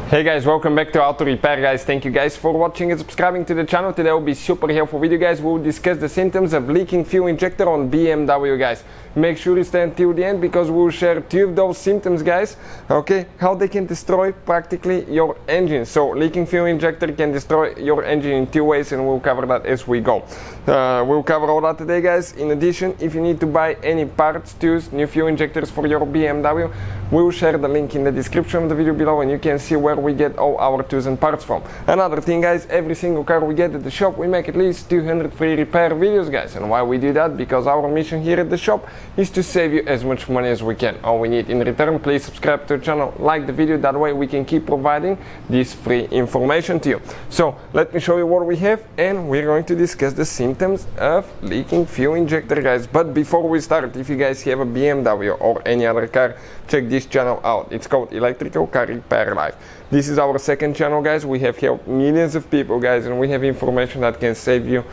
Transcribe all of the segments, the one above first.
Hey guys, welcome back to Auto Repair guys. Thank you guys for watching and subscribing to the channel. Today will be super helpful video guys. We'll discuss the symptoms of leaking fuel injector on BMW guys. Make sure you stay until the end because we'll share two of those symptoms guys. Okay, how they can destroy practically your engine. So leaking fuel injector can destroy your engine in two ways and we'll cover that as we go. We'll cover all that today guys. In addition, if you need to buy any parts, tools, new fuel injectors for your BMW, we'll share the link in the description of the video below and you can see where we get all our tools and parts from. Another thing guys, every single car we get at the shop, we make at least 200 free repair videos guys. And why we do that? Because our mission here at the shop is to save you as much money as we can. All we need in return, please subscribe to the channel, like the video, that way we can keep providing this free information to you. So let me show you what we have and we're going to discuss the symptoms of leaking fuel injector guys. But before we start, if you guys have a BMW or any other car, check this channel out. It's called Electrical Car Repair Live. This is our second channel guys. We have helped millions of people guys and we have information that can save you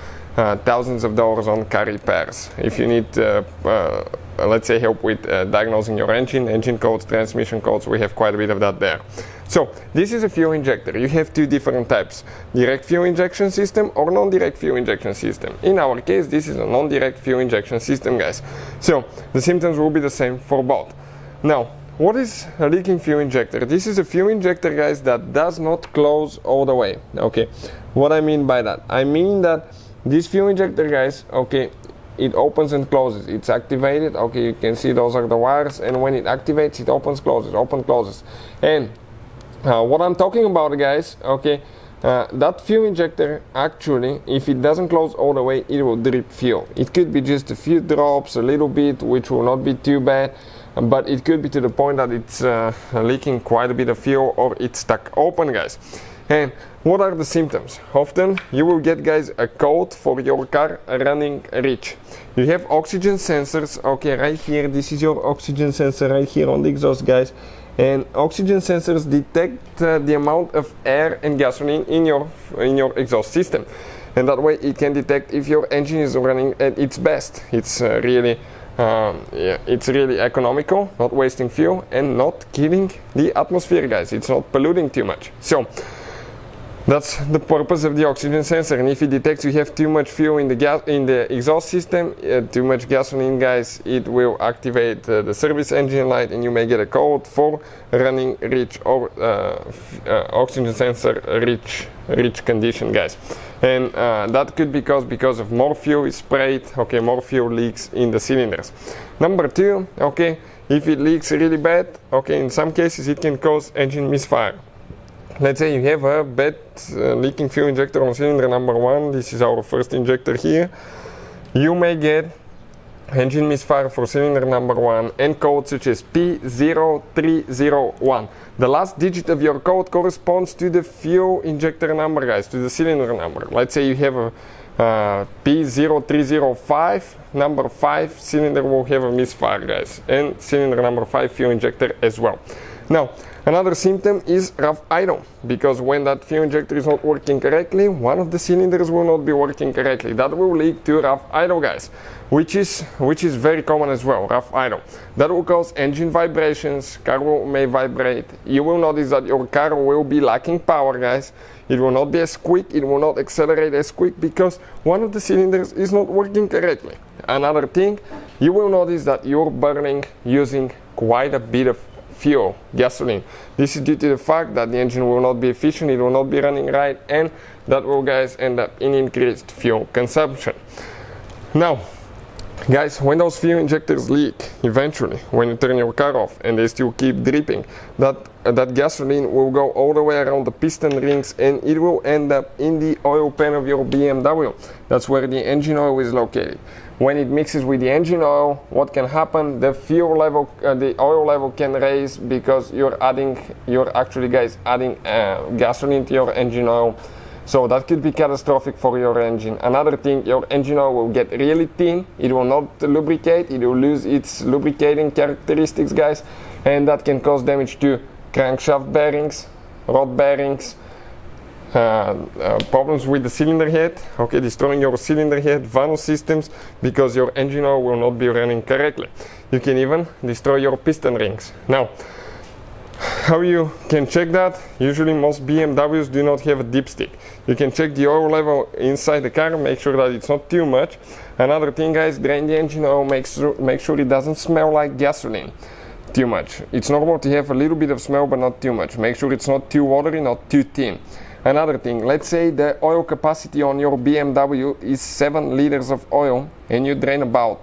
thousands of dollars on car repairs. If you need let's say help with diagnosing your engine codes, transmission codes, we have quite a bit of that there. So this is a fuel injector. You have two different types, direct fuel injection system or non-direct fuel injection system. In our case, this is a non-direct fuel injection system guys. So the symptoms will be the same for both. Now, what is a leaking fuel injector? This is a fuel injector guys that does not close all the way. Okay, what I mean by that? I mean that this fuel injector guys, okay, it opens and closes. It's activated, okay, you can see those are the wires, and when it activates it opens, closes, open, closes. And what I'm talking about guys, okay, that fuel injector actually, if it doesn't close all the way, it will drip fuel. It could be just a few drops, a little bit, which will not be too bad, but it could be to the point that it's leaking quite a bit of fuel or it's stuck open guys. And what are the symptoms? Often you will get guys a code for your car running rich. You have oxygen sensors, okay, right here, this is your oxygen sensor right here on the exhaust guys. And oxygen sensors detect the amount of air and gasoline in your exhaust system. And that way it can detect if your engine is running at its best. It's really economical, not wasting fuel and not killing the atmosphere guys. It's not polluting too much. So that's the purpose of the oxygen sensor. And if it detects you have too much fuel in the exhaust system, too much gasoline guys, it will activate the service engine light and you may get a code for running rich or oxygen sensor rich condition guys. And that could be because of more fuel is sprayed, okay, more fuel leaks in the cylinders. Number two, okay, if it leaks really bad, okay, in some cases it can cause engine misfire. Let's say you have a bad leaking fuel injector on cylinder number 1. This is our first injector here. You may get engine misfire for cylinder number 1 and code such as P0301. The last digit of your code corresponds to the fuel injector number guys, to the cylinder number. Let's say you have a P0305, number 5 cylinder will have a misfire guys, and cylinder number 5 fuel injector as well. Now, another symptom is rough idle, because when that fuel injector is not working correctly, one of the cylinders will not be working correctly. That will lead to rough idle guys, which is very common as well, rough idle. That will cause engine vibrations, car may vibrate. You will notice that your car will be lacking power guys. It will not be as quick, it will not accelerate as quick because one of the cylinders is not working correctly. Another thing, you will notice that you're burning using quite a bit of fuel, gasoline. This is due to the fact that the engine will not be efficient, it will not be running right, and that will guys end up in increased fuel consumption. Now guys, when those fuel injectors leak, eventually when you turn your car off and they still keep dripping, that gasoline will go all the way around the piston rings and it will end up in the oil pan of your BMW. That's where the engine oil is located. When it mixes with the engine oil, what can happen? The fuel level, the oil level can raise because you're actually guys adding gasoline to your engine oil. So that could be catastrophic for your engine. Another thing, your engine oil will get really thin. It will not lubricate. It will lose its lubricating characteristics, guys. And that can cause damage to crankshaft bearings, rod bearings, problems with the cylinder head, okay, destroying your cylinder head, valve systems, because your engine oil will not be running correctly. You can even destroy your piston rings. Now, How you can check that? Usually most BMWs do not have a dipstick. You can check the oil level inside the car, make sure that it's not too much. Another thing, guys, drain the engine oil, make sure it doesn't smell like gasoline too much. It's normal to have a little bit of smell, but not too much. Make sure it's not too watery, not too thin. Another thing, let's say the oil capacity on your BMW is 7 liters of oil and you drain about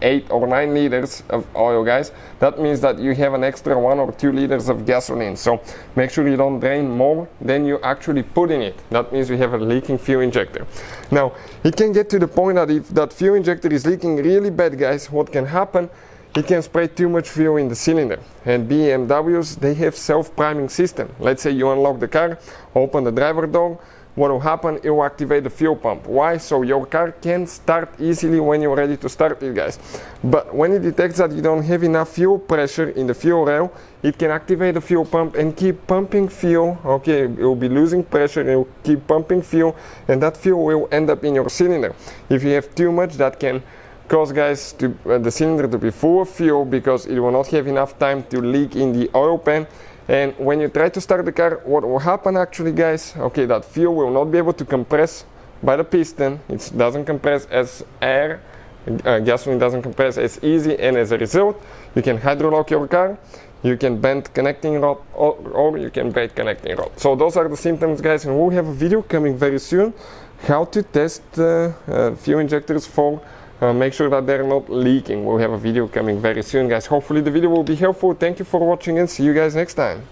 8 or 9 liters of oil, guys. That means that you have an extra 1 or 2 liters of gasoline. So make sure you don't drain more than you actually put in it. That means we have a leaking fuel injector. Now, it can get to the point that if that fuel injector is leaking really bad, guys, what can happen? It can spray too much fuel in the cylinder. And BMWs, they have self-priming system. Let's say you unlock the car, open the driver door. What will happen? It will activate the fuel pump. Why? So your car can start easily when you're ready to start it, guys. But when it detects that you don't have enough fuel pressure in the fuel rail, it can activate the fuel pump and keep pumping fuel. Okay, it will be losing pressure, it will keep pumping fuel, and that fuel will end up in your cylinder. If you have too much, that can cause, guys, the cylinder to be full of fuel because it will not have enough time to leak in the oil pan. And when you try to start the car, what will happen actually, guys? Okay, that fuel will not be able to compress by the piston. It doesn't compress as air. Gasoline doesn't compress as easy, and as a result, you can hydrolock your car, you can bend connecting rod, or you can break connecting rod. So those are the symptoms, guys, and we'll have a video coming very soon how to test fuel injectors for make sure that they're not leaking. We'll have a video coming very soon, guys. Hopefully the video will be helpful. Thank you for watching and see you guys next time.